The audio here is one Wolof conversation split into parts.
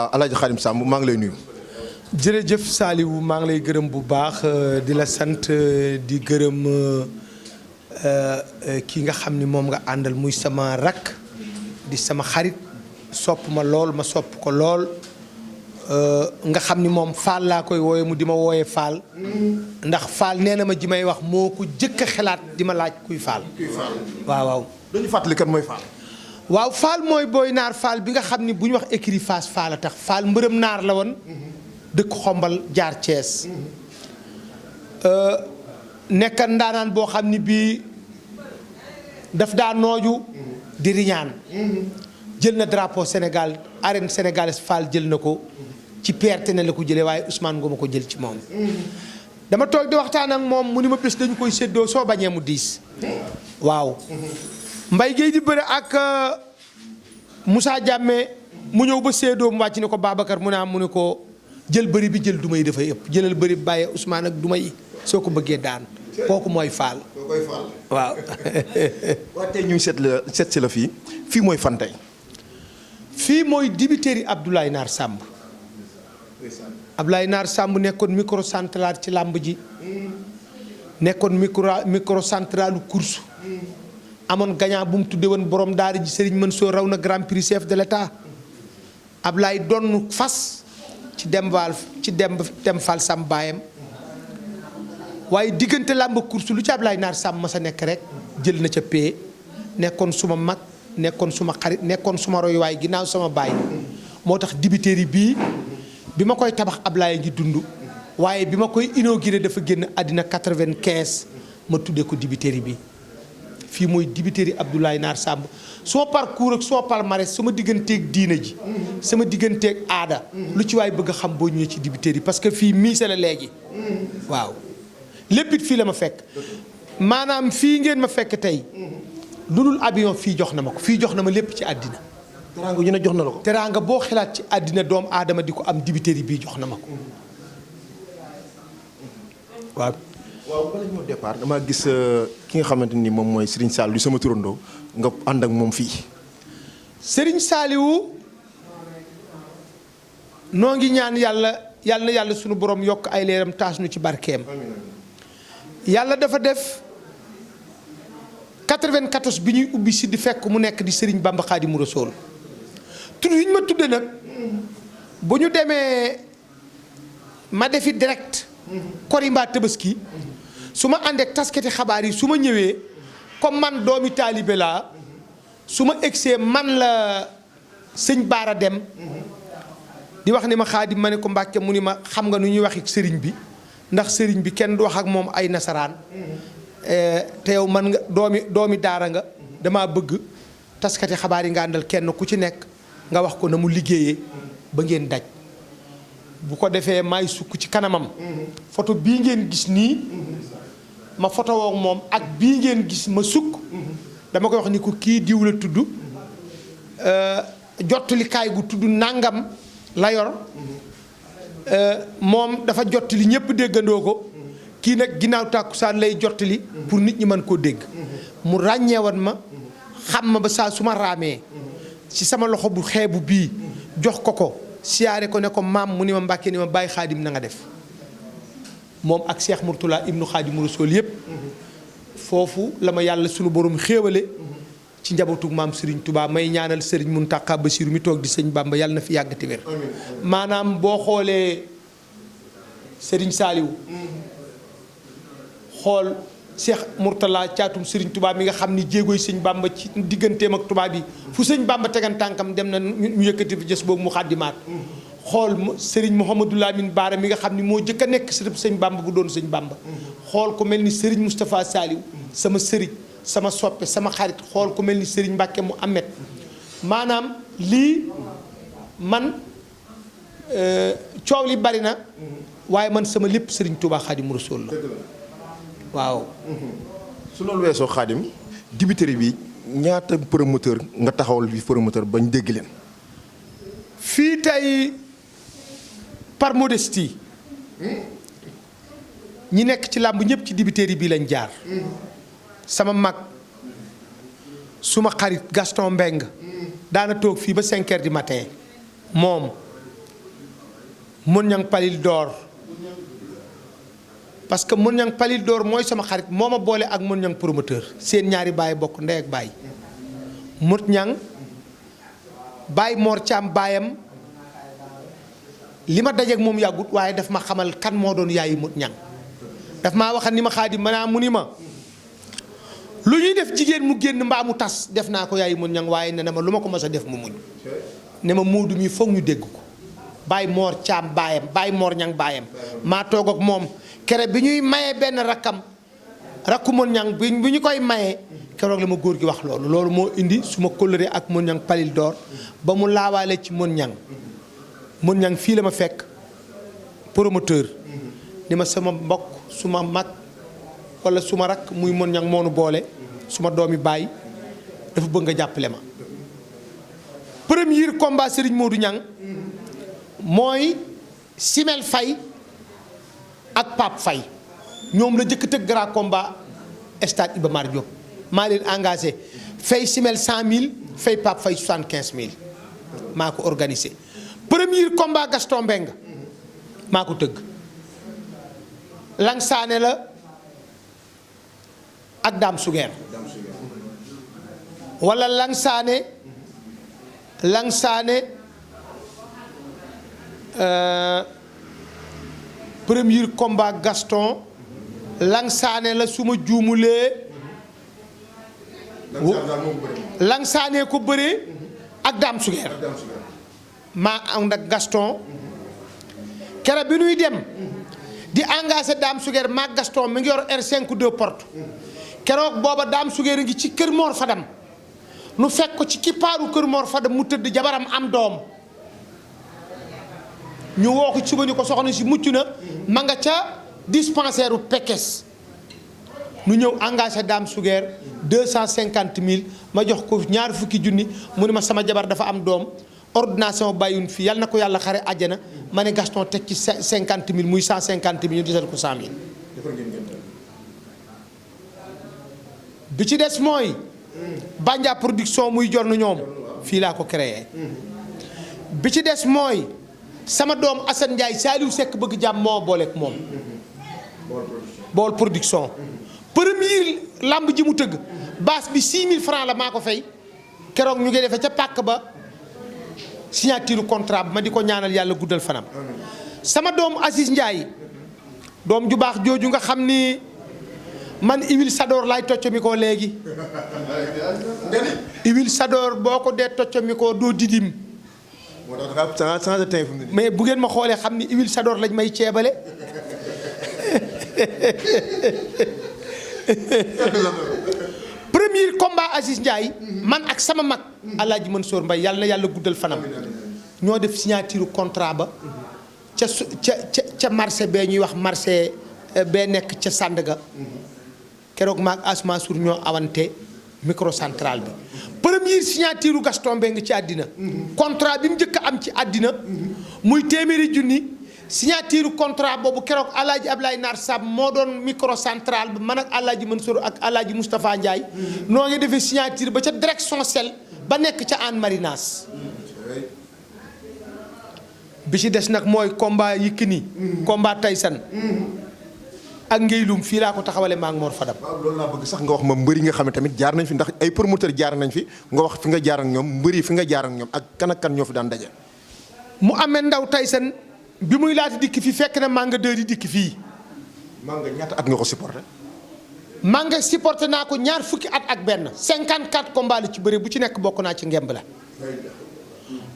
Alaaji Khadim Samb maa ngi lay nuyu. jërëjëf Saliou maa ngi lay gërëm bu baax di la sant di gërëm ki nga xam ni moom nga àndal muy sama rakk di sama xarit sopp ma lool ma sopp ko lool nga xam ni moom Fall laa koy wooye mu di ma wooyee Fall ndax Fall nee na ma ji may wax moo ko jëkk a xalaat di ma laaj kuy Fall. waaw waaw. dañu fàttali kan mooy Fall. waaw Fall mooy Boy Naar Fall bi nga xam ni bu ñu wax écurie Fass Fall a tax Fall mbërëm naar la woon. dëkk xombal jaar Thiès nekk ndaanaan boo xam ni bii daf daa nooju di riñaan jël na drapeau Sénégal arène sénégalaise Fall jël na ko ci perte na la ko jëlee waaye Ousmane Ngom ko jël ci moom dama toog di waxtaan ak moom mu ni ma bés dañu koy séddoo soo bañee mu diis waaw Mbaye Guèye di bëre ak Moussa Diame mu ñëw ba séddoo mu wàcc ne ko Babacar mu ne ko jël bëri bi jël duma yi dafay ëpp jëlal bëri bi bàyyee Ousmane ak duma yi soo ko bëggee daan kooku mooy Fall. waaw. waaye tey ñu seet si la fii mooy fan tey. fii mooy dibiteri Abdoulaye Naar Samb. Abdoulaye Naar Samb nekkoon micro central ci làmb ji. nekkoon micro centralu course. amoon gagnant bu mu tuddee woon borom daara ji Serigne Mansour raw na grand prix chef de l'État Abdoulaye donn fas. ci dem Fall Samb baayam waaye diggante làmb course lu ci Ablaye Naar Samb ma sa nekk rek jël na ca pee nekkoon suma mag nekkoon suma xarit nekkoon suma royuwaay ginnaaw sama baay moo tax dibiteeri bii bi ma koy tabax Ablaye ngi dund waaye bi ma koy inauguré dafa génn àddina 95 ma tuddee ko dibiteeri bi fii mooy dibiteeri Abdoulaye Naar Samb soo parcours ak soo palmarès sama digganteeg diina ji sama digganteeg aada lu ci waay bëgg a xam boo ñëwee ci dibiteeri parce que fii miise la léegi waaw lépp it fii la ma fekk maanaam fii ngeen ma fekk tey lu dul avion fii jox na ma ko fii jox na ma lépp ci àddina teraanga ñu ne jox na la ko. teraanga boo xalaat ci àddina doomu aadama di ko am dibiteeri bii jox na ma ko waaw. waaw bala ñoo départ damaa gis ki nga xamante ni moom mooy Serigne Saliou di sama turandoo nga ànd ak moom fii. Serigne Saliou noo ngi ñaan yàlla sunu borom yokk ay leeram taas nu ci barkeem. yàlla dafa def 94 bi ñuy ubbi si di fekk mu nekk di Serigne Bamba Khadimu Rasoul tur yi ñu ma tudde nag bu ñu demee ma defi direct. kori mbaa Tabaski. su ma àndeek taskati xabaar yi su ma ñëwee comme man doomi taalibe laa su ma egsee man la sëñ Baara dem di wax ni ma Xaadim ma ne ko Mbàkke mu ni ma xam nga nu ñuy waxi sëriñ bi ndax sëriñ bi kenn du wax ak moom ay nasaraan te yow man nga doomi daara nga dama bëgg taskati xabaar yi nga àndal kenn ku ci nekk nga wax ko na mu liggéeyee ba ngeen daj bu ko defee maay sukk ci kanamam photo bii ngeen gis nii ma photo woog moom ak bii ngeen gis ma sukk dama koy wax ni ko kii diw la tudd jottalikaay gu tudd nangam la yor moom dafa jottali ñëpp déggandoo ko kii nag ginnaaw tàkkusaan lay jottali pour nit ñi mën koo dégg mu ràññeewan ma xam ma ba saa su ma raamee ci sama loxo bu xeebu bii jox ko siyaare ko ne ko maam mu ni ma Mbàkke ni ma bàyyi Xaadim na nga def moom ak Cheikh Mourtala ibnu Xaadimu Rasuul yëpp foofu la ma yàlla sunu borom xéewale ci njabootug maam Serigne Touba may ñaanal Serigne Mountakha Bassirou mi toog di sëñ Bamba yàlla na fi yàgg te wér maanaam boo xoolee Serigne Saliou xool Cheikh Mourtala caatum Serigne Touba mi nga xam ni jéegooy sëñ Bamba ci digganteem ak tubaab bi fu sëñ Bamba tegan tànkam dem na ñu yëkkati fi jës boobu mu xaddimaat xool Serigne Mouhamadou Lamine Baara mi nga xam ni moo jëkk a nekk sëriñ sëñ Bamba bu doon sëñ Bamba xool ko mel ni Serigne Moustapha Saliou sama sëriñ sama soppe sama xarit xool ko mel ni Serigne Mbacke mu amet maanaam lii man coow li bari na waaye man sama lépp Serigne Touba Xaadimu Rasuul la waaw. su loolu weesoo Xaadim dibiteri bi ñaata promoteur nga taxawal fi promoteur bañ dégg leen. fii tey par modestie ñi nekk ci làmb ñëpp ci dibiteri bii lañ jaar. sama mag suma xarit Gaston Mbengue daana toog fii ba 5 heures du matin moom Mon Ñang Palil Door parce que Mon Ñang Palil Door mooy sama xarit moo ma boole ak Mon Ñang promoteur seen ñaari baay bokk ndey ak baay. Mon Ñang baay Mor Caam baayam li ma dajeek moom yàggut waaye daf ma xamal kan moo doon yaayi Mon Ñang daf maa waxal ni ma Xaadim ma naa mu ni ma lu ñuy def jigéen mu génn mbaa mu tas def naa ko yaayi Mon Ñang waaye ne na ma lu ma ko mës a def mu muñ ne ma Moodu mi foog ñu dégg ko baay Mor Caam baayam baay Mor Ñang baayam maa toog ak moom kere bi ñuy mayee benn rakku Mon Ñang bi ñu koy mayee keroog la ma góor gi wax loolu moo indi su ma kóllëre ak Mon Ñang Palil Door ba mu laawaale ci Mon Ñang Mon Ñang fii la ma fekk promoteur ni ma sama mbokk suma mag wala suma rakk muy Mon Ñang moonu boole suma doomi baay dafa bëgg nga jàppale ma premier combat Serigne Modou Ñang mooy Simel Fay ak Pape Fay ñoom la jëkk tëgg grand combat stade Iba Mar Diop maa leen engagé fay Simel 100000 fay Pape Fay 75000 maa ko organisé premier combat Gaston Mbengue maa ko tëgg Lang Saane la ak Dame Sugeer wala Lang Saane premier combat Gaston Lang Saane la su ma juumulee Lang Saane ko bëree ak Dame Sugeer maa ànd ak Gaston kere bi nuy dem di engagé Dame Sugeer maa Gaston mi ngi yor R5 2 porte keroog booba Dame Sugeer ngi ci kër Mor Fadam nu fekk ko ci kippaaru kër Mor Fadam mu tëdd jabaram am doom ñu woo ko suba ñu ko soxna si mucc na ma nga ca dispensaire u Pekes nu ñëw engagé Dame Sugeer 250000 ma jox ko ñaar fukki junni mu ne ma sama jabar dafa am doom ordonnation bàyyun fii yàlla na ko yàlla xare àjjana ma ne Gaston teg ci 50000 muy 150000 ñu desal ko 100000. bi ci des mooy Bandia production muy jornu ñoom fii laa ko créé bi ci des mooy sama doom Assane Ndiaye Saliou Seck bëgg jàmm moo booleeg moom bool production premier lamb ji mu tëgg base bi 6000 francs la maa ko fay keroog ñu ngi defee ca pàkk ba signature contrat bi ma di ko ñaanal yàlla guddal fanam sama doom Aziz Ndiaye doom ju baax jooju nga xam ni man huile Sador laay tocco mi ko léegi huile Sador boo ko dee tocco mi ko doo didim mais bu ngeen ma xoolee xam ni huile Sador lañ may ceebale premier combat Aziz Ndiaye man ak sama mag Alaaji Mansour Mbaye yàlla na yàlla guddal fanam ñoo def signature contrat ba ca marché bee ñuy wax marché bee nekk ca Sandaga keroog maag Asma Sour ñoo awante microcentral bi première signature Gaston Mbengue ci àddina contrat bi mu njëkk a am ci àddina muy téeméeri junni signature contrat boobu keroog Alaaji Ablaye Nar Samb moo doon microcentral bi man ak Alaaji Mansour ak Alaaji Moustapha Ndiaye noo ngi defee signature ba ca direction sel ba nekk ca Anne Marinas bi ci des nag mooy combat Yékini combat Tyson ak Ngeylum fii laa ko taxawale maa ngi Mor Fadam. waaw loolu laa bëgg sax nga wax ma mbëri nga xam ne tamit jaar nañ fi ndax ay promoteur jaar nañ fi nga wax fi nga jaar ak ñoom mbëri fi nga jaar ak ñoom ak kan ñoo fi daan daje. mu amee ndaw Tyson bi muy laata dikk fii fekk na Manga 2 di dikk fii. Manga ñaata at nga ko supporté. Manga supporté naa ko ñaar fukki at ak benn 54 combats la ci bëri bu ci nekk bokk naa ci ngemb la.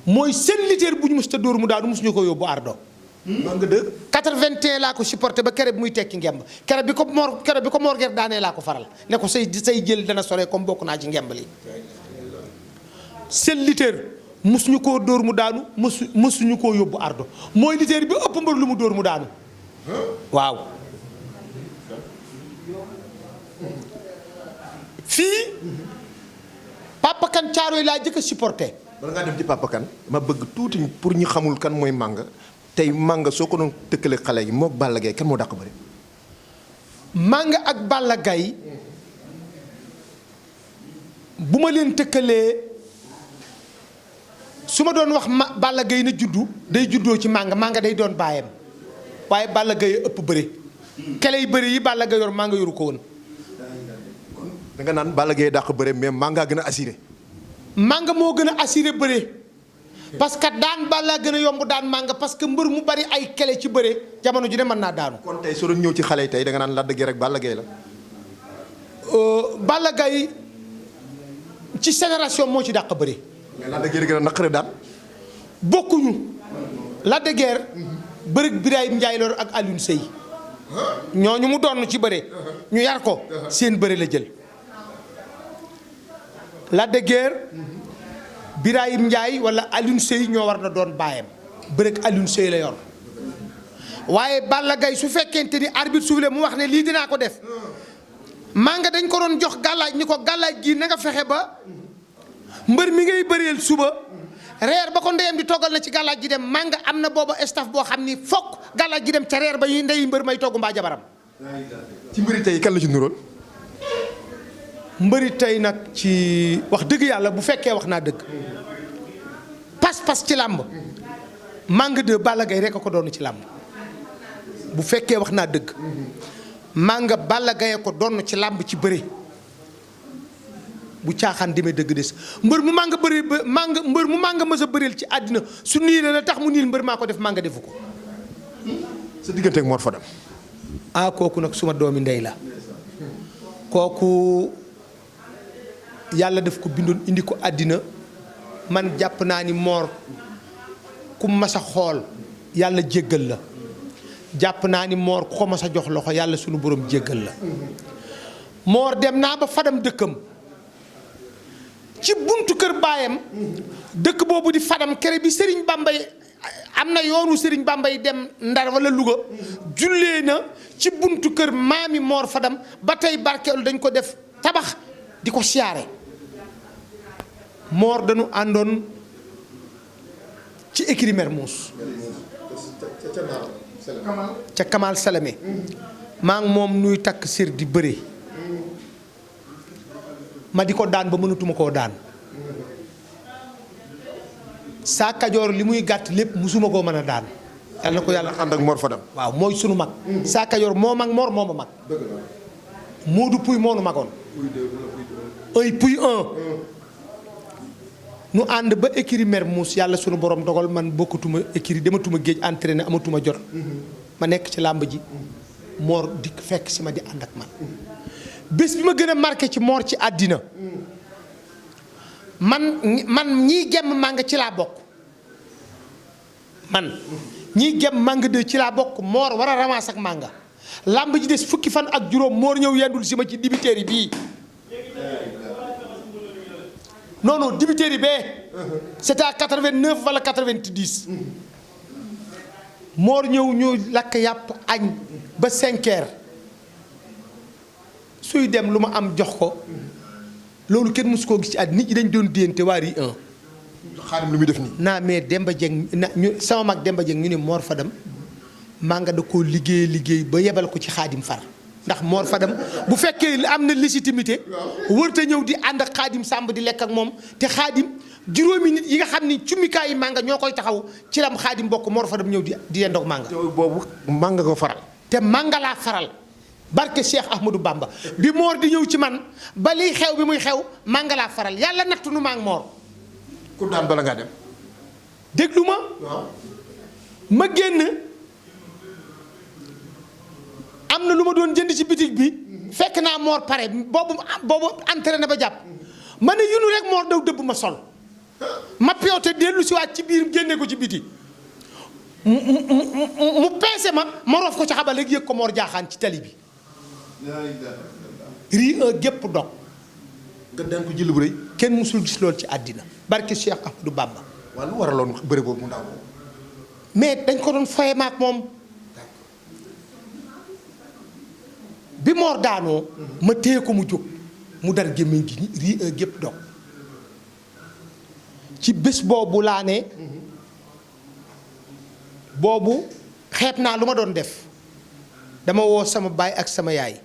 mooy seen lutteur bu ñu mës a dóor mu daanu mosuñu ko yóbbu ardo. Manga 2. 81 laa ko supporté ba kere bi muy tekki ngemb kere bi ko Mor Gueye daanee laa ko faral ne ko say jël dana sore comme bokk naa ci ngemb li seen lutteur mosuñu koo dóor mu daanu mosuñu koo yóbbu ardo mooy lutteur bi ëpp mbër lu mu dóor mu daanu waaw. fii Papa Kane Caaroy laa jëkk a supporté. bala ngaa dem ci Papa Kane ma bëgg tuuti pour ñu xamul kan mooy Manga tey Manga soo ko doon tëkkale xale yi moo Balla Gaye kan moo dàq bëri. Manga ak Balla Gaye bu ma leen tëkkalee su ma doon wax Balla Gaye na juddu day juddoo ci Manga day doon baayam waaye Balla Gaye ëpp bëre kele yi bëre yi Balla Gaye yor Manga yoru ko woon. da nga naan Balla Gaye dàq bëre mais Manga gën a assuré. Manga moo gën a assuré bëre parce que daan Balla gën a yomb daan Manga parce que mbër mu bari ay kele ci bëre jamono ju ne mën naa daanu. kon tey soo doon ñëw ci xale yi tey da nga naan Lac de Guiers rek Balla Gaye la. Balla Gaye ci génération moo ci dàq bëre. mais Lac de Guiers gën a naqare daan. bokkuñu. Lac de Guiers bëreeg Birahim Ndiaye Lor ak Alioune Seye ñooñu mu doon ci bëre ñu yar ko seen bëre la jël. Lac de Guiers Birahim Ndiaye wala Alioune Seye ñoo war na doon baayam bëreeg Alioune Seye la yor waaye Balla Gaye su fekkente ni arbitre soufflé mu wax ne lii dinaa ko def Manga dañ ko doon jox gàllaaj ni ko gàllaaj gi na nga fexe ba mbër mi ngay bëreel suba reer ba ko ndeyam di toggal na ci gàllaaj gi dem Manga am na booba staff boo xam ni fokk gàllaaj gi dem ca reer ba yi ndey mbër may togg mbaa jabaram. ci mbëri tey kan la ci nuróol. mbëri tey nag ci wax dëgg yàlla bu fekkee wax naa dëgg pas-pas ci làmb Manga 2 Balla Gaye rek a ko doon ci làmb bu fekkee wax naa dëgg Manga Balla Gaye ko doon ci làmb ci bëre bu caaxaan demee dëgg des mbër mu Manga bëri mbër mu Manga mës a bëreel ci àddina su niil la tax mu niil mbër maa ko def Manga defu ko. sa diggante ak Mor Fadam. kooku nag suma doomi ndey la kooku yàlla def ko bindoon indi ko àddina man jàpp naa ni Mor ku mas a xool yàlla jéggal la jàpp naa ni Mor ku ko mas a jox loxo yàlla sunu borom jéggal la. Mor dem naa ba Fadam dëkkam ci buntu kër baayam dëkk boobu di Fadam kere bi Serigne Bambay am na yoonu Serigne Bambay dem Ndar wala Louga jullee na ci buntu kër maami Mor Fadam ba tey barkeelu dañ ko def tabax di ko siyaare Mor dañu àndoon ci écurie Mermoz ca Kamal Salame maa ngi moom nuy takk sër di bëre ma di ko daan ba mënatuma koo daan saa kajoor li muy gàtt lépp musuma koo mën a daan yàlla na ko yàlla ànd ak Mor Fadam. waaw mooy sunu mag saa kajoor moo mag Mor moo ma mag Moodu Puy moo nu magoon ay Puy 1 nu ànd ba écurie Mermoz yàlla sunu borom dogal man bokkatuma écurie dematuma géej entraîné amatuma jot ma nekk ci làmb ji Mor dikk fekk si ma di ànd ak man bés bi ma gën a marqué ci Mor ci àddina man ñii gemm Manga ci laa bokk man ñii gemm Manga 2 ci laa bokk Mor war a ramasse ak Manga làmb ji des fukki fan ak juróom Mor ñëw yendul si ma ci dibiteeri bii non dibiteeri bee c'était à 89 wala 90 Mor ñëw ñu lakk yàpp añ ba 5 heures suy dem lu ma am jox ko loolu kenn mësu koo gis ci àddina nit ñi dañ doon déente waa Ri 1. Xaadim lu muy def nii. naa mais Demba Dieng ñu sama mag Demba Dieng ñu ne Mor Fadam Manga da koo liggéey ba yebal ko ci Xaadim far ndax Mor Fadam bu fekkee am na légitimité wërta ñëw di ànd ak Xaadim Samb di lekk ak moom te Xaadim juróomi nit yi nga xam ni cummikaay yi Manga ñoo koy taxaw ci lam Xaadim bokk Mor Fadam ñëw di yendoog Manga. boobu Manga ko faral. te Manga laa faral barke Cheikh Ahmadou Bamba bi Mor di ñëw ci man ba liy xew bi muy xew Manga laa faral yàlla nattu nu ma ak Mor. ku daan bala ngaa dem. déglu ma. ma génn am na lu ma doon jënd ci bitig bi fekk naa Mor pare boobu entraîné ba jàpp ma ne yunu rek Mor daw dëbb ma sol ma piyoote dellu si waat ci biir génne ko ci biti mu peese ma roof ko ci xabal rek yëg ko Mor jaaxaan ci tali bi Ri 1 gépp dog nga daan ko jël bu rëy. kenn musul gis loolu ci àddina barke Cheikh Ahmadou Bamba. waaw lu waraloon bëre boobu mu ndaw. mais dañ ko doon foye maak moom bi Mor daanoo ma téye ko mu jóg mu dar gémmiñ gi Ri 1 gépp dog ci bés boobu laa ne boobu xeeb naa lu ma doon def dama woo sama baay ak sama yaay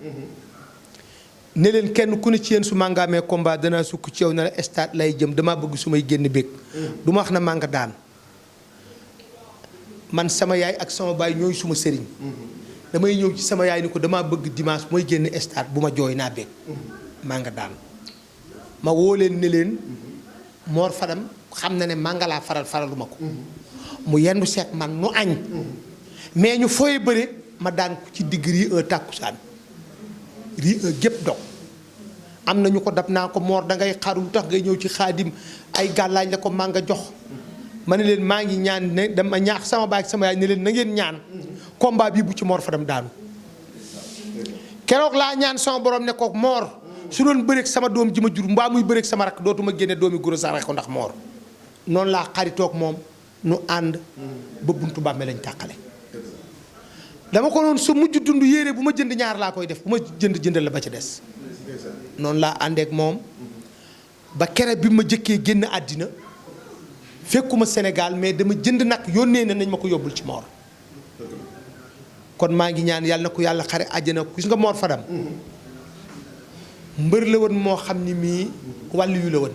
ne leen kenn ku ne ci yéen su ma ngaamee combat danaa sukk ci yow ne la stade lay jëm damaa bëgg su may génn bég du ma wax na maa nga daan man sama yaay ak sama baay ñooy suma sëriñ damay ñëw ci sama yaay ni ko damaa bëgg dimanche mooy génn stade bu ma jooy naa bég maa nga daan ma woo leen ne leen Mor Fadam xam na ne maa nga laa faraluma ko mu yendu seet man nu añ mais ñu fooy bëre ma daan ko ci digg rii tàkkusaan rii gépp dog am na ñu ko dab naa ko Mor dangay xaru lu tax ngay ñëw ci xaadim ay gàllaaj la ko maa nga jox ma ne leen maa ngi ñaan ne dama ñaax sama baay ak sama yaay ne leen na ngeen ñaan combat bi bu ci Mor Fadam daanu keroog laa ñaan sama borom ne ko Mor su doon bëreeg sama doom ji ma jur mbaa muy bëreeg sama rakk dootuma génne doomi goro sarax ko ndax Mor noonu laa xaritoog moom nu ànd ba buntu bàmme lañ tàqale dama ko noonu su mujj dund yére bu ma jënd ñaar laa koy def bu ma jëndal la ba ca des noonu laa àndeek moom ba kere bi ma jëkkee génn àddina fekkuma Sénégal mais dama jënd nag yónnee na nañ ma ko yóbbul ci Mor kon maa ngi ñaan yàlla na ko yàlla xare àjjana gis nga Mor Fadam mbër la woon moo xam ni mii wàllu yu la woon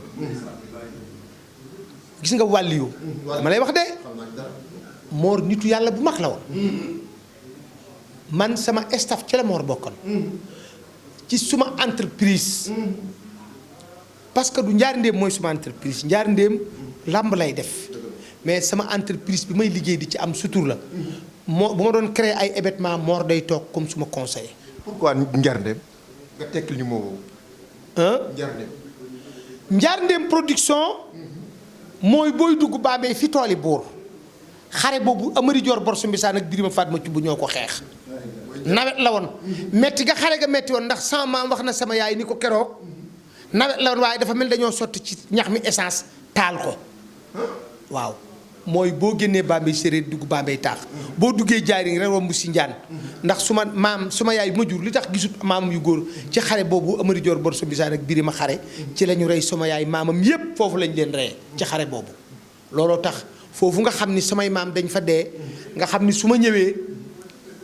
gis nga wàllu yu dama lay wax de Mor nitu yàlla bu mag la woon man sama staff ci la Mor bokkoon ci suma entreprise parce que du Njaar Ndéem mooy suma entreprise Njaar Ndéem làmb lay def mais sama entreprise bi may liggéey di ci am sutur la moo bu ma doon créer ay événement Mor day toog comme suma conseiller. pourquoi Njaar Ndéem nga tekkil ñu moo Njaar Ndéem Njaar Ndéem production mooy booy dugg Bambey fi tooli buur xare boobu Amari Joor Borsu Mbisaan ak Birima Fatma ci bu ñoo ko xeex nawet la woon metti ga xare ga metti woon ndax sama maam wax na sama yaay ni ko keroog nawet la woon waaye dafa mel dañoo sotti ci ñax mi essence taal ko waaw mooy boo génnee Bambey séeréer dugg Bambey taax boo duggee jaari rek romb si njaan ndax suma maam suma yaay bu ma jur li tax gisut maamam yu góor ci xare boobu Amari Joor Borsu Mbisaan ak Birima xare ci la ñu rey sama yaay maamam yépp foofu lañ leen reyee ci xare boobu looloo tax foofu nga xam ni samay maam dañ fa dee nga xam ni su ma ñëwee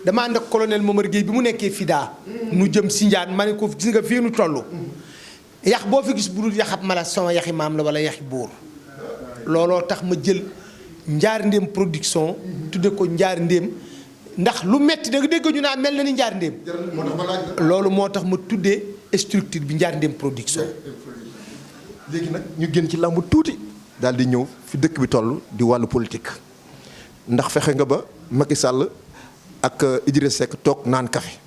dama ànd ak colonel Momar Gueye bi mu nekkee Fida nu jëm si njaan ma ne ko gis nga fii nu toll yax boo fi gis bu dul yaxab mala sama yaxi maam la wala yaxi buur looloo tax ma jël Njaar Ndéem production tudde ko Njaar Ndéem ndax lu metti da nga dégg ñu naa mel na ni Njaar Ndéem loolu moo tax ma tuddee structure bi Njaar Ndéem production. léegi nag ñu génn ci làmb tuuti daal di ñëw fi dëkk bi toll di wàllu politique ndax fexe nga ba Macky Sall ak Idrissa Seck toog naan kafe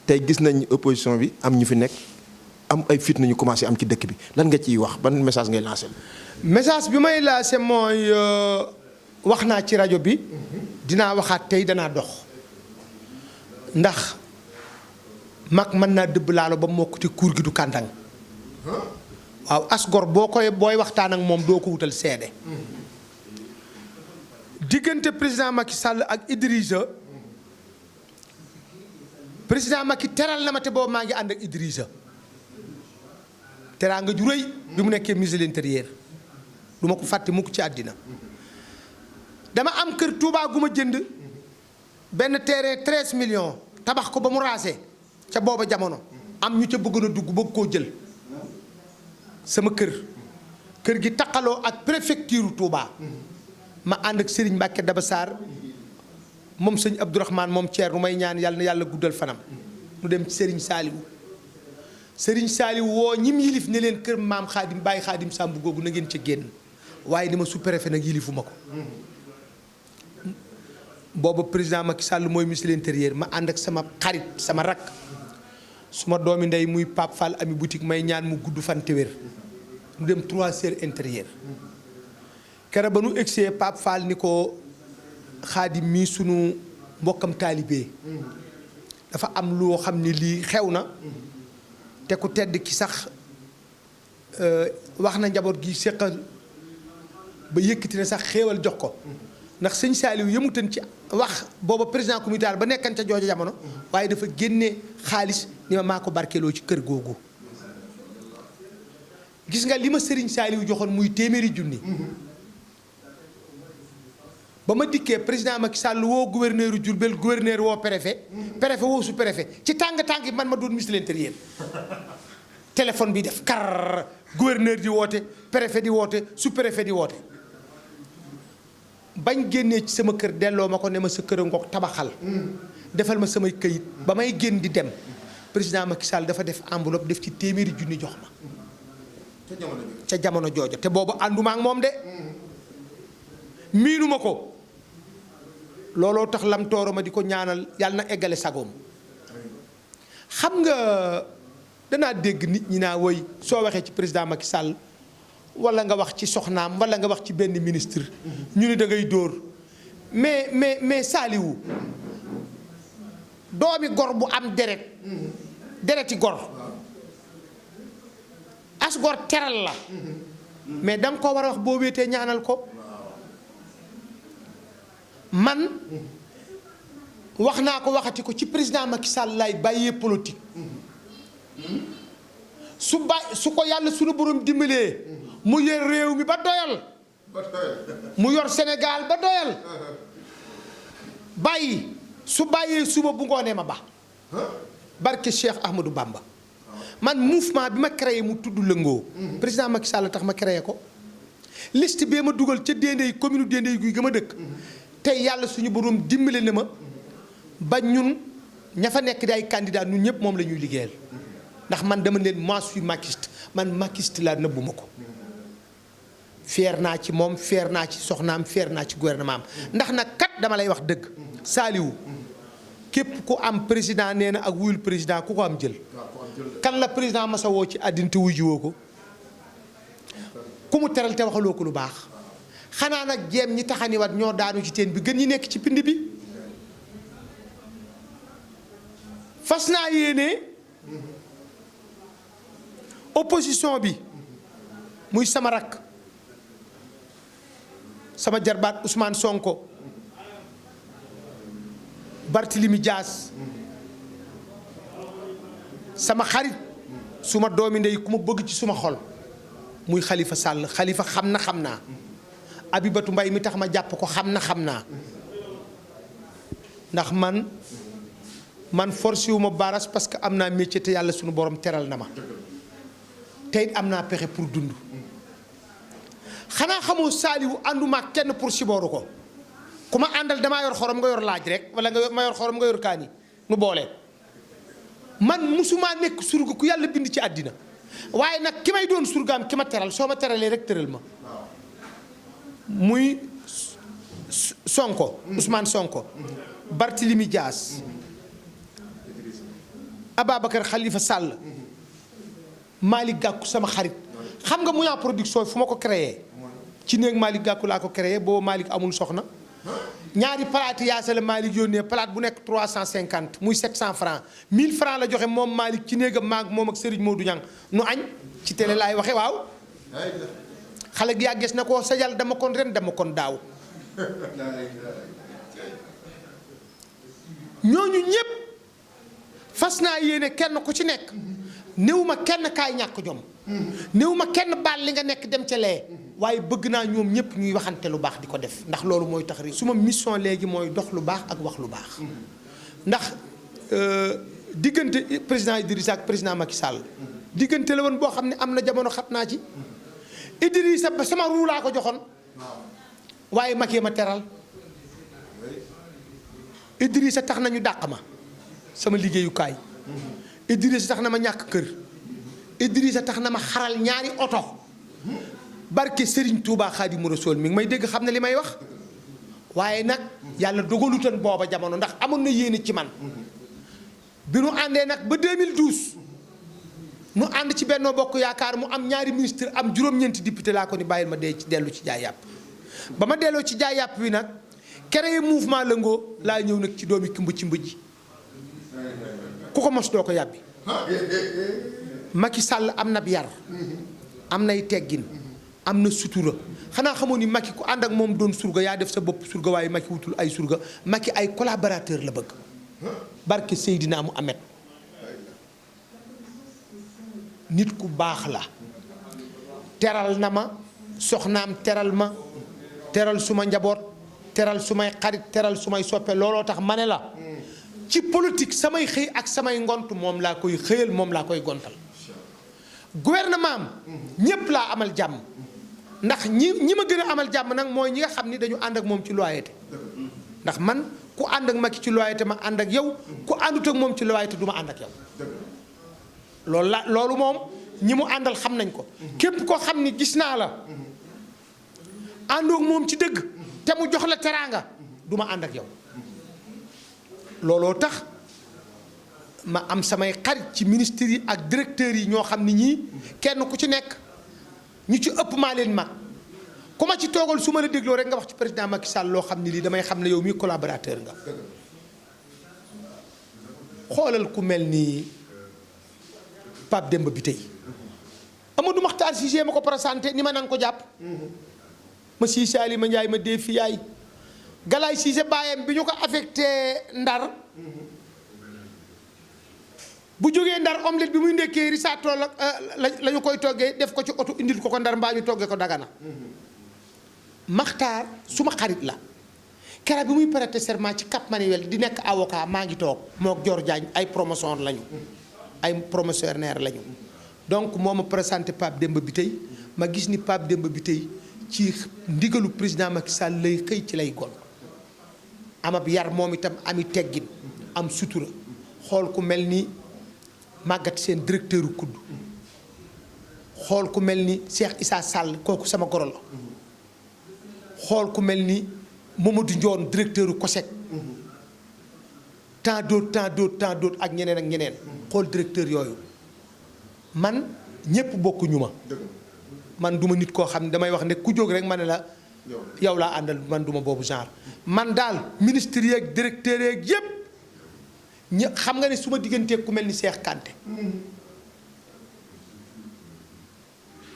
tey gis nañ opposition bi am ñu fi nekk am ay fitna ñu commencé am ci dëkk bi lan nga ciy wax ban message ngay lancé. message bi may lancé mooy wax naa ci rajo bi dinaa waxaat tey danaa dox ndax mag mën naa dëbb laalo ba mokk te kuur gi du kàndang waaw asgor booy waxtaan ak moom doo ko wutal seede diggante président Macky Sall ak Idrissa président Macky teral na ma te boobu maa ngi ànd ak Idrissa teraa nga ju rëy bi mu nekkee ministre de l'intérieur du ma ko fàtte mukk ci àddina dama am kër Touba gu ma jënd benn terrain 13 millions tabax ko ba mu raase ca booba jamono am ñu ca bëggoon a dugg bëgg koo jël sama kër gi taqaloo ak préfecture Touba ma ànd ak Serigne Mbacke Daba Sarr moom sëñ Abdourahmane moom Thierno may ñaan yàlla na yàlla guddal fanam nu dem ci Serigne Saliou woo ñim yilif ne leen kër maam Xaadim bàyyi Xaadim Samb googu na ngeen ca génn waaye ni ma sous-préfet nag yilifuma ko booba président Macky Sall mooy ministre de l'intérieur ma ànd ak sama xarit sama rakk suma doomi ndey muy Pape Fall ami boutique may ñaan mu gudd fan te wér nu dem 3 heures intérieur kere ba nu egsee Pape Fall ni ko Xaadim mii sunu mbokkam taalibe dafa am loo xam ne lii xew na te ku tedd ki sax wax na njaboot gi séqal ba yëkkati na sax xéewal jox ko ndax sëñ Saliou yëmutan ci wax booba président comité ba nekkan ca jooja jamono waaye dafa génne xaalis ni ma maa ko barkeeloo ci kër googu gis nga li ma sëriñ Saliou joxoon muy téeméeri junni ba ma dikkee président Macky Sall woo gouverneur Diourbel gouverneur woo préfet woo sous-préfet ci tàng-tàng man ma doon ministre de l'intérieur téléphone bi def kar gouverneur di woote préfet di woote sous-préfet di woote bañ génnee ci sama kër delloo ma ko ne ma sa kër a ngoog tabaxal defal ma samay këyit ba may génn di dem président Macky Sall dafa def enveloppe def ci téeméeri junni jox ma ca jamono jooja te boobu ànduma ak moom de miinuma ko looloo tax lam tooro ma di ko ñaanal yàlla na eggale sagoom xam nga danaa dégg nit ñi naa woy soo waxee ci président Macky Sall wala nga wax ci soxnaam wala nga wax ci benn ministre ñu ne da ngay dóor mais Saliou doomi gor bu am dereti gor as gor teral la mais da nga ko war a wax boo wéetee ñaanal ko man wax naa ko waxati ko ci président Macky Sall lay bàyyee politique su ko yàlla sunu borom dimbalee mu yor réew mi ba doyal mu yor Sénégal ba doyal bàyyi su bàyyee suba bu ngoonee ma ba barke Cheikh Ahmadou Bamba man mouvement bi ma créé mu tudd lëngoo président Macky Sall tax ma créé ko liste bee ma dugal ca Dendey commune Dendey guy ga ma dëkk tey yàlla suñu borom dimbale na ma ba ñun ña fa nekk di ay candidat ñun ñëpp moom la ñuy liggéeyal ndax man dama leen moi suis maquiste man maquiste laa nëbbuma ko fier naa ci moom fier naa ci soxnaam fier naa ci gouvernement am ndax nag kat dama lay wax dëgg Saliou képp ku am président nee na ak wuyul président ku ko am jël kan la président masa woo ci àddina te wuyu woo ko ku mu teral te waxaloo ko lu baax xanaa nag jéem ñi taxaniwaat ñoo daanu ci teen bi gën ñi nekk ci pind bi fas naa yéene opposition bi muy sama rakk sama jarbaat Ousmane Sonko Barthélemy Dias sama xarit suma doomi ndey ku ma bëgg ci suma xol muy Khalifa Sall Khalifa xam naa Abibatu Mbay mi tax ma jàpp ko xam naa ndax man forcé wu ma baras parce que am naa métier te yàlla suñu borom teral na ma tey am naa pexe pour dund xanaa xamoo Saliou ànduma kenn pour sibooru ko ku ma àndal damaa yor xorom nga yor laaj rek wala nga ma yor xorom nga yor kaani nu boole man musumaa nekk surga ku yàlla bind ci àddina waaye nag ki may doon surgaam ki ma teral soo ma teralee rek tëral ma muy Sonko Ousmane Sonko Barthélemy Dias Ababacar Khalifa Sall Malick Gakou sama xarit xam nga Mouriang production fu ma ko créé ci néeg Malick Gakou laa ko créé boobu Malick amul soxna ñaari palaati yaasa la Malick yónnee palaat bu nekk 350 muy 700 francs 1000 francs la joxe moom Malick ci néegam maag moom ak Serigne Modou Niang nu añ ci télé laay waxe waaw xale gi yàggees na koo sajal dama kon ren dama kon daaw ñooñu ñépp fas naa yéene kenn ku ci nekk néew ma kenn kaay ñàkk jom néew ma kenn baal li nga nekk dem ca lee waaye bëgg naa ñoom ñëpp ñuy waxante lu baax di ko def ndax loolu mooy tax réew suma mission léegi mooy dox lu baax ak wax lu baax ndax diggante président Idrissa ak président Macky Sall diggante la woon boo xam ne am na jamono xat naa ci Idrissa ba sama ruu laa ko joxoon waaye Macky ma teral Idrissa tax nañu dàq ma sama liggéeyukaay Idrissa tax na ma ñàkk kër Idrissa tax na ma xaral ñaari oto barke Serigne Touba Xaadimu Rasuul mi ngi may dégg xam ne li may wax waaye nag yàlla dogalutoon booba jamono ndax amoon na yéene ci man bi nu àndee nag ba 2012 nu ànd ci Benno Bokk Yaakaar mu am ñaari ministre am juróom-ñeenti député laa ko ni bàyyil ma dee ci dellu ci jaay yàpp ba ma delloo ci jaay yàpp wi nag créé mouvement lëngoo laa ñëw nag ci doomi kimba ci mbëj ku ko mos doo ko yàbbi Macky Sall am na yar am nay teggin am na sutura xanaa xamoo ni Macky ku ànd ak moom doon surga yaa def sa bopp surga waaye Macky wutul ay surga Macky ay collaborateur la bëgg barke Seydina Muhammad nit ku baax la teral na ma soxnaam teral ma teral suma njaboot teral sumay xarit teral sumay soppe looloo tax ma ne la ci politique samay xëy ak samay ngont moom laa koy xëyal moom laa koy gontal gouvernement am ñépp laa amal jàmm ndax ñi ma gën a amal jàmm nag mooy ñi nga xam ni dañu ànd ak moom ci loyauté ndax man ku ànd ak Macky ci loyauté ma ànd ak yow ku àndut ak moom ci loyauté du ma ànd ak yow loolu moom ñi mu àndal xam nañ ko képp koo xam ni gis naa la àndoog moom ci dëgg te mu jox la teraanga du ma ànd ak yow looloo tax ma am samay xarit ci ministres yi ak directeurs yi ñoo xam ni ñii kenn ku ci nekk ñu ci ëpp maa leen mag ku ma ci toogal su ma la dégloo rek nga wax ci président Macky Sall loo xam ni lii damay xam ne yow mii collaborateur nga xoolal ku mel ni Pape Demba bi tey Amadou Makhtar Cissé ma ko présenté ni ma nanga ko jàpp ma Cissé Ali ma Ndiaye ma dee fi yaay Galaye Cissé baayam bi ñu ko affecté Ndar bu jógee Ndar omelette bi muy ndekkee risaato la ñu koy toggee def ko ci oto indil ko Ndar mbaa ñu toggee ko Dagana Makhtar suma xarit la keroog bi muy prêter serment ci Cap Manuel di nekk avocat maa ngi toog mook Dior Diagne ay promotion lañu ay promotionnaire lañu donc moo ma présenté Pape Demba bi tey ma gis ni Pape Demba bi tey ci ndigalu président Macky Sall lay xëy ci lay gon amab yar moom itam ami teggin am sutura xool ku mel ni màggat seen directeur u kudd xool ku mel ni Cheikh Issa Sall kooku sama goro la xool ku mel ni Mamadou Ndione directeur u COSEC tant d'autres ak ñeneen xool directeur yooyu man ñépp bokkuñu ma man duma nit koo xam ne damay wax ne ku jóg rek ma ne la yow laa àndal man duma boobu genre man daal ministre yeeg directeur yeeg yépp xam nga ne su ma digganteeg ku mel ni Cheikh Kanté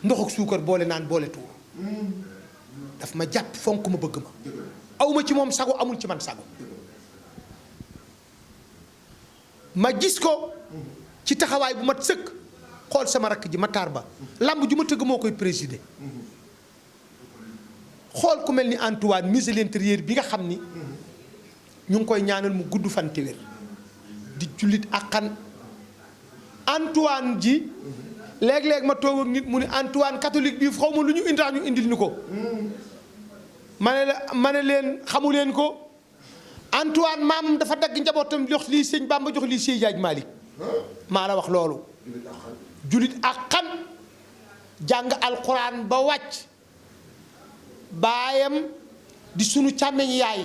ndox ak suukar boole naan boole tuur daf ma jàpp fonk ma bëgg ma awma ci moom sago amul ci man sago ma gis ko ci taxawaay bu mat sëkk xool sama rakk ji Matar Ba lamb ju ma tëgg moo koy présider xool ku mel ni Antoine ministre de l'intérieur bi nga xam ni ñu ngi koy ñaanal mu gudd fan te wér di jullit ak xan Antoine ji léeg-léeg ma toog ak nit mu ne Antoine catholique bi xaw ma lu ñu indax ñu indil ni ko ma ne leen xamu leen ko Antoine maam dafa dagg njabootam jox lii sëñ Bamba jox lii Seydi Hadji Malick maa la wax loolu jullit ak xan jàng alxuraan ba wàcc baayam di sunu càmmeñ yaay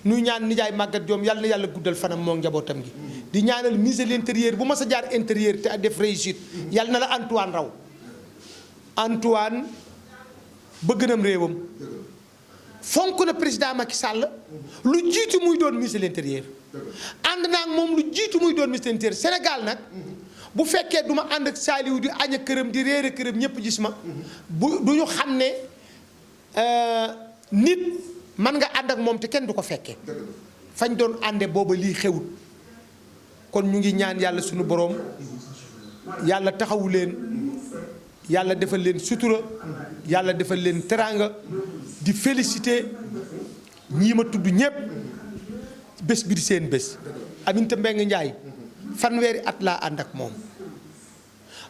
nuy ñaan nijaay màggat joom yàlla na yàlla guddal fanam moo njabootam gi di ñaanal ministre de l'intérieur bu ma sa jaar intérieur te def réussite yàlla na la Antoine raw Antoine bëgg nam réewam fonk na président Macky Sall lu jiitu muy doon ministre de l'intérieur ànd naa ak moom lu jiitu muy doon ministre de l'intérieur Sénégal nag bu fekkee du ma ànd ak Saliou di añ ak këram di réer këram ñëpp gis ma bu du ñu xam ne nit man nga ànd ak moom te kenn du ko fekkee fañ doon ànde booba lii xewut kon ñu ngi ñaan yàlla suñu boroom yàlla taxawu leen yàlla defal leen sutura yàlla defal leen teraanga di féliciter ñii ma tudd ñépp bés bi di seen bés Aminata Mbengue Ndiaye fanweeri at laa ànd ak moom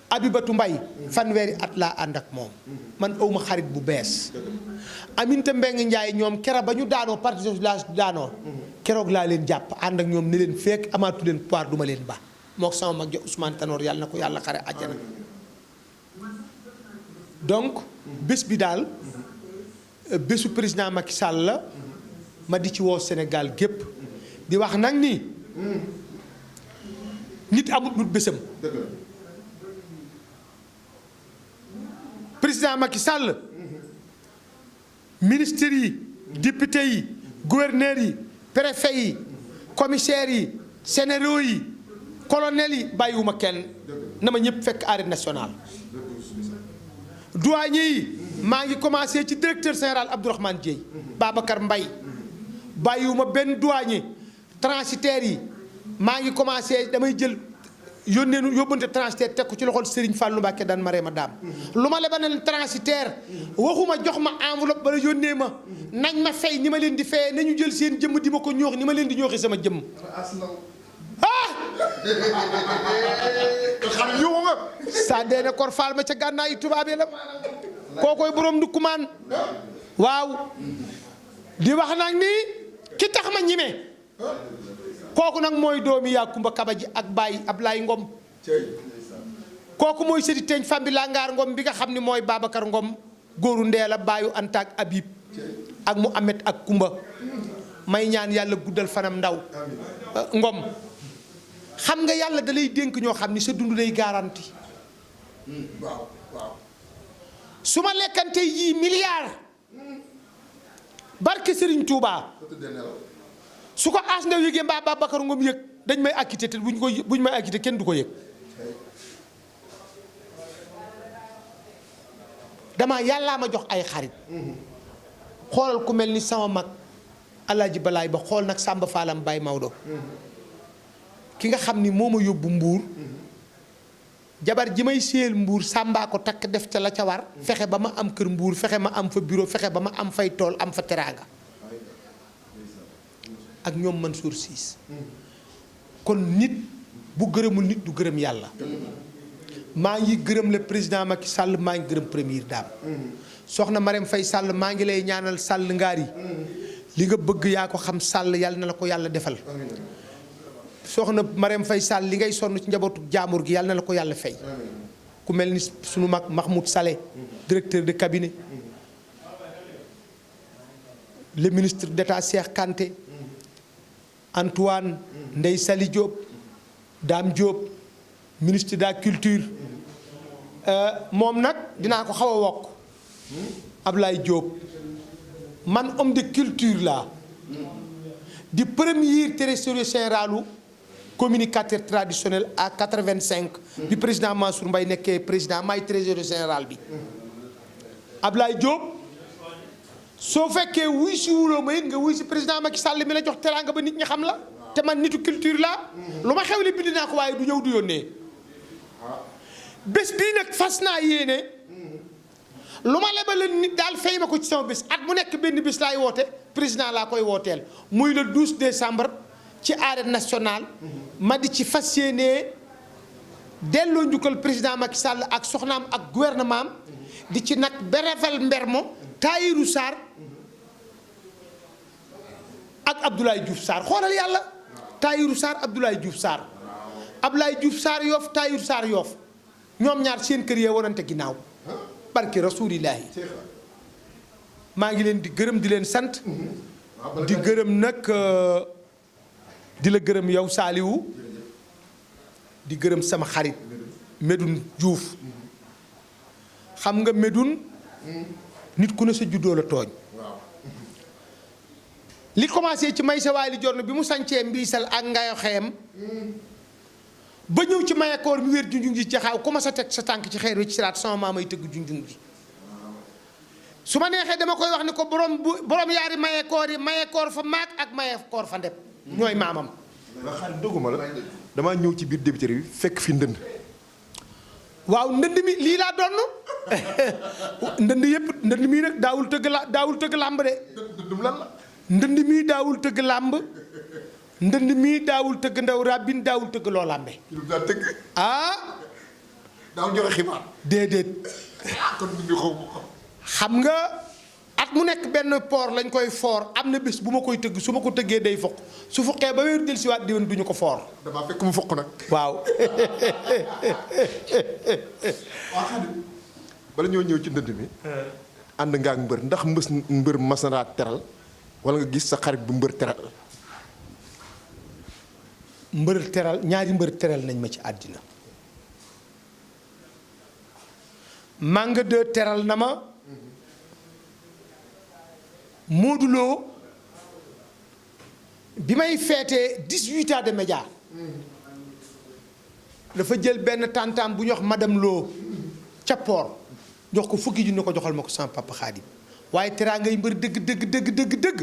Abibatu Mbay fanweeri at laa ànd ak moom man awma xarit bu bees Aminata Mbengue Ndiaye ñoom keroog ba ñu daanoo parti socialiste daanoo keroog laa leen jàpp ànd ak ñoom ne leen fekk amaatu leen pouvoir duma leen ba mook sama mag ja Ousmane Tanor yàlla na ko yàlla xare àjjana donc bés bi daal bésu président Macky Sall la ma di ci woo Sénégal gépp di wax nag ni nit amut lu bésam président Macky Sall ministres yi députés yi gouverneurs yi préfets yi commissaires yi généraux yi colonels yi bàyyiwuma kenn na ma ñëpp fekk arène nationale douaniers yi maa ngi commencé ci directeur général Abdourahmane Dieye Babacar Mbaye bàyyiwuma benn douanier transitaires yi maa ngi commencé damay jël yóbbante transitaire teg ko ci loxol Serigne Fallou Mbacké daan maree ma daam lu ma lebanal transitaire waxuma jox ma enveloppe bala yónnee ma nañ ma fay ni ma leen di fayee nañu jël seen jëmm di ma ko ñoox ni ma leen di ñooxee sama jëmm xam yuuxu nga. Sandé ne kor faal ma ca gànnaay yi tubaab yi la kookoy borom ndukkumaan waaw di wax nag ni ki tax ma ñime kooku nag mooy doomi Yakumba Kaba ji ak Baye Ablaye Ngom kooku mooy sëti teeñ fambi langaar Ngom bi nga xam ni mooy Babacar Ngom góoru Ndeela baayu Anta ak Habib ak Mouhamed ak Kumba may ñaan yàlla guddal fanam ndaw Ngom xam nga yàlla da lay dénk ñoo xam ni sa dund lay garanti waaw waaw. su ma lekkante yii milliard barke Serigne Touba su ko as ndaw yëgee mbaa Babacar Ngom yëg dañ may acquitté te buñ may acquitté kenn du ko yëg dama yàllaa ma jox ay xarit xoolal ku mel ni sama mag Alaaji Balaay ba xool nag Samba Faalam Baye Maodo ki nga xam ni moo ma yóbbu Mbuur jabar ji may séel Mbuur Samba ko takk def ca la ca war fexe ba ma am kër Mbuur fexe ma am fa bureau fexe ba ma am fay tool am fa teraanga ak ñoom Mansour Siis kon nit bu gërëmul nit du gërëm yàlla maa ngi gërëm le président Macky Sall maa ngi gërëm première dame soxna Marème Faye Sall maa ngi lay ñaanal Sall ngaar yi li nga bëgg yaa ko xam Sall yàlla na la ko yàlla defal soxna Marème Faye Sall li ngay sonn ci njabootu jaamur gi yàlla na la ko yàlla fay ku mel ni sunu mag Mahmoud Saleh directeur de cabinet le ministre d'État Cheikh Kanté Antoine Ndeye Sali Diop Dame Diop ministre de la culture moom nag dinaa ko xaw a wokk Ablaye Diop man homme de culture laa di premier trésorier généralu communicateur traditionnel à 85 bi président Mansour Mbaye nekkee président maay trésorier général bi Ablaye Diop soo fekkee wuy si wuloo ma it nga wuy si président Macky Sall mi la jox teraanga ba nit ñi xam la te man nitu culture laa lu ma xewle bind naa ko waaye du ñëw du yónnee bés bii nag fas naa yéene lu ma lebal nit daal fay ma ko ci sama bés at mu nekk benn bés laay woote président laa koy wooteel muy le 12 décembre ci arène nationale ma di ci fas yéene delloo njukkal président Macky Sall ak soxnaam ak gouvernement am di ci nag berefal mbermo Tahirou Sarr ak Abdoulaye Diouf Sarr xoolal yàlla Tahirou Sarr Abdoulaye Diouf Sarr Abdoulaye Diouf Sarr Yoff Tahirou Sarr Yoff ñoom ñaar seen kër yee warante ginnaaw barke rasulillahi maa ngi leen di gërëm di leen sant di gërëm nag di la gërëm yow Saliou di gërëm sama xarit Medoune Diouf xam nga Medoune nit ku ne sa juddoo la tooñ li commencé ci may sa waay li jorno bi mu sancee mbiisal ak ngayo xeem ba ñëw ci mayekoor mi wér junjung ji jaxaaw ku ma sa teg sa tànk ci xeer wi ci siraat sama maamay tëgg junjung ji su ma neexee dama koy wax ni ko borom yaari mayekoor yi mayekoor fa maag ak mayekoor fa ndeb ñooy maamam nga xam dëgguma la damaa ñëw ci biir débiteri bi fekk fi ndënd waaw ndënd mi lii laa donn ndënd yëpp ndënd mii nag daawul tëgg làmb de ndënd mii daawul tëgg làmb ndënd mii daawul tëgg ndaw rabin daawul tëgg loo làmbe ah daawul joxe xibaar déedéet kon ñu xaw xam nga at mu nekk benn poor lañ koy foor am na bés bu ma koy tëgg su ma ko tëggee day fokk su fokkee ba wéeru del si waat déwén duñu ko foor damaa fekk mu fokk nag waaw waa xam bala ñoo ñëw ci ndënd mi ànd nga ak mbër ndax mbër mas na teral wala nga gis sa xarit bu mbër teral ñaari mbër teral nañ ma ci àddina Manga 2 teral na ma Modou Lo bi may feetee 18 ans de média dafa jël benn tantam bu ñu wax madame Lo ca port jox ko fukki junni ko joxal ma ko sama papa Khadim waaye teraa ngay mbër dëgg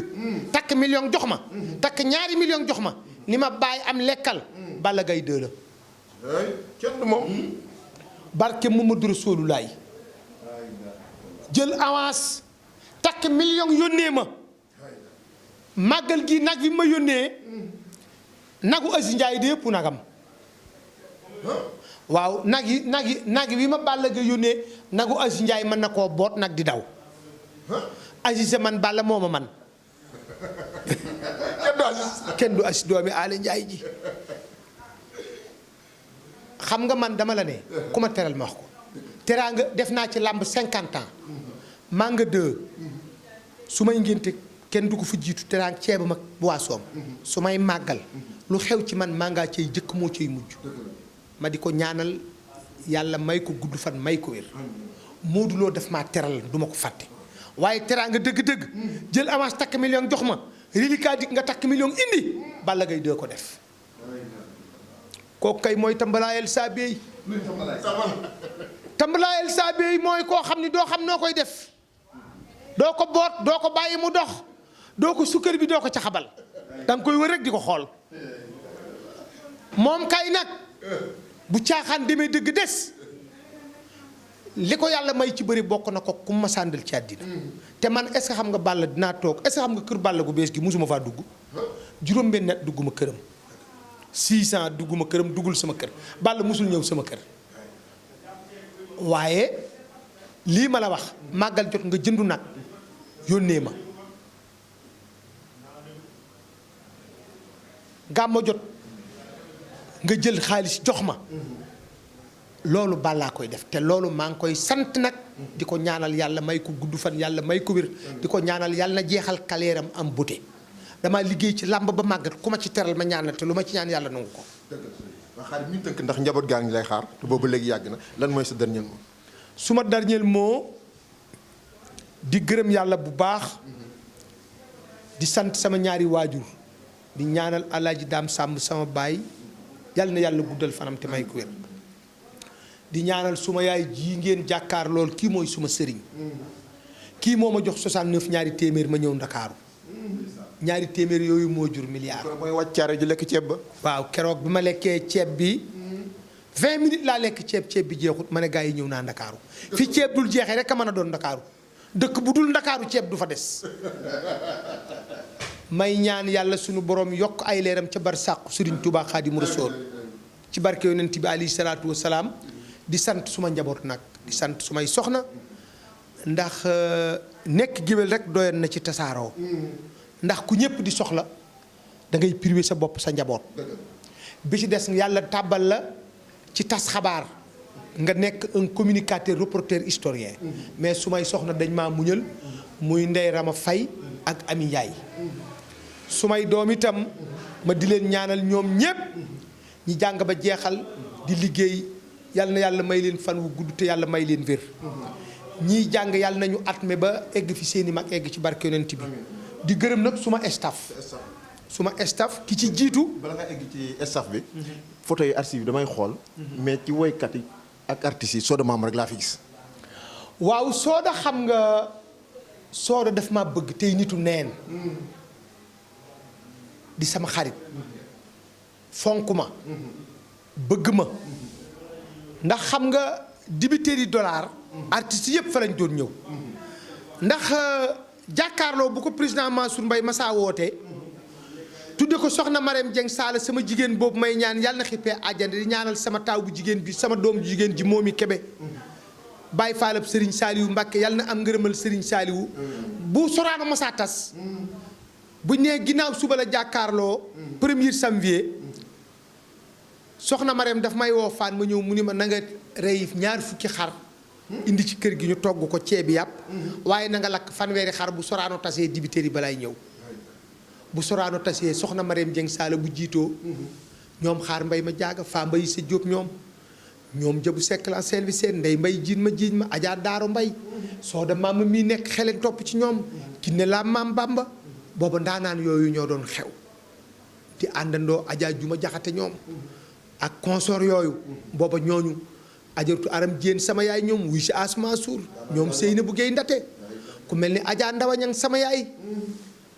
takk million jox ma takk ñaari million jox ma ni ma bàyyi am lekkal Balla Gaye 2 la kenn moom barke Mamadou Rasulullaay jël avance takk million yónnee ma màggal gi nag bi ma yónnee nagu Aziz Ndiaye de yëpp nagam waaw nag wi ma Balla Gaye yónnee nagu Aziz Ndiaye mën na koo boot nag di daw Aziz man Balla moo ma man kenn du Aziz doomi Aly Ndiaye ji xam nga man dama la ne ku ma teral ma wax ko teraanga def naa ci làmb 50 ans Manga 2 su may ngénte kenn du ko fa jiitu teraanga ceeba mag boisson su may màggal lu xew ci man Manga cay jëkk moo cay mujj ma di ko ñaanal yàlla may ko gudd fan may ko wér Modou Lo def maa teral du ma ko fàtte waaye teraanga dëgg-dëgg jël avance takk million jox ma reliquat dik nga takk million indi Balla Gaye doo ko def kooku kay mooy tambalaayel saa beey tambalaayel saa beey mooy koo xam ni doo xam noo koy def doo ko boot doo ko bàyyi mu dox doo ko sukkër bi doo ko caxabal danga koy wër rek di ko xool moom kay nag bu caaxaan demee dëgg des li ko yàlla may ci bëri bokk na ko ku ma sàndal ci àddina te man est-ce que xam nga Balla dinaa toog est-ce que xam nga kër Balla gu bees gi musuma faa dugg juróom-benn net dugguma këram 6 ans dugguma këram duggul sama kër Balla musul ñëw sama kër waaye lii ma la wax màggal jot nga jëndu nag yónnee ma gàmma jot nga jël xaalis jox ma loolu Balla koy def te loolu maa ngi koy sant nag di ko ñaanal yàlla may ko gudd fan yàlla may ko wér di ko ñaanal yàlla na jeexal kaleeram am bute damaa liggéey ci làmb ba màggat ku ma ci teral ma ñaanal te lu ma ci ñaan yàlla nangu ko. waa xaalis ñu tënk ndax njaboot gaa ngi lay xaar te boobu léegi yàgg na lan mooy sa dernier mot. suma dernier mot di gërëm yàlla bu baax di sant sama ñaari waajur di ñaanal Alaaji Daam Sàmb sama baay yàlla na yàlla guddal fanam te may ko wér di ñaanal suma yaay ji ngeen jàkkaar lool kii mooy suma sëriñ kii moo ma jox 69 ñaari téeméer ma ñëw Ndakaaru ñaari téeméer yooyu moo jur milliard. mooy wàccaare ju lekk ceeb ba. waaw keroog bi ma lekkee ceeb bi 20 minutes laa lekk ceeb bi jeexut ma ne gaa yi ñëw naa Ndakaaru fi ceeb dul jeexee rek a mën a doon Ndakaaru dëkk bu dul Ndakaaru ceeb du fa des may ñaan yàlla sunu borom yokk ay leeram ca bar sàqu Sëriñ Tuubaa Xaadimu Rasuul ci barke yonent bi alayhi salaatu wa salaam di sant suma njaboot nag di sant sumay soxna ndax nekk géwél rek doyoon na ci tasaaroo ndax ku ñëpp di soxla da ngay privé sa bopp sa njaboot bi ci des yàlla tàbbal la ci tas xabaar nga nekk un communicateur reporter historien mais su may soxna dañ maa muñal muy Ndey Rama Fay ak Ami Njaay su may doom itam ma di leen ñaanal ñoom ñépp ñi jàng ba jeexal di liggéey yàlla na yàlla may leen fan wu gudd te yàlla may leen wér ñii jàng yàlla nañu atme ba egg fi seeni mag egg ci barke yonent bi di gërëm nag suma staff ki ci jiitu. bala nga egg ci staff bi. photo yi archive damay xool. mais ci woykat yi ak artistes yi Soda Maam rek laa fi gis. waaw Soda xam nga Soda daf ma bëgg tey nitu neen di sama xarit fonk ma bëgg ma ndax xam nga dibiteri dollar artistes yëpp fa lañ doon ñëw ndax. jàkkaarloo bu ko président Mansour Mbaye Massa woote tudde ko soxna Marème Dieng Sall sama jigéen boobu may ñaan yàlla na xippee àjjana di ñaanal sama taaw bu jigéen bi sama doom jigéen ji moomi Kebe Baye Fallab Serigne Saliou Mbacke yàlla na am ngërëmal Serigne Saliou bu Sorano Massa tas bu nee ginnaaw suba la jàkkaarloo 1er janvier soxna Marème daf may woo Fane ma ñëw mu ni ma na nga rey ñaar fukki xar indi ci kër gi ñu togg ko ceebi yàpp waaye na nga lakk fanweeri xar bu Sorano tasee dibiteri balaay ñëw bu Sorano tasee soxna Marème Dieng Sall bu jiitoo ñoom xaar mbay ma jaaga faa mbay sa jóob ñoom jëbu sekk la seen bi seen ndey mbay jiin ma ajaa daaro mbay Soda maam mii nekk xeleen topp ci ñoom kinne laa maam Bamba booba ndaanaan yooyu ñoo doon xew di àndandoo ajaa juma jaxate ñoom ak consort yooyu booba ñooñu ajartu aram jéen sama yaay ñoom wuy si asma suur ñoom Seyna bu Géey Ndate ku mel ni Adja Ndawañang sama yaay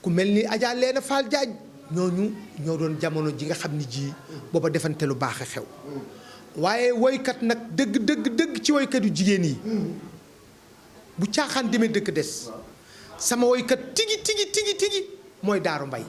ku mel ni Adja Leena Fall Jaaj ñooñu ñoo doon jamono ji nga xam ni ji booba defante lu baax a xew waaye woykat nag dëgg ci woykat yu jigéen yi bu caaxaan demee dëkk des sama woykat tigi mooy Daaru Mbay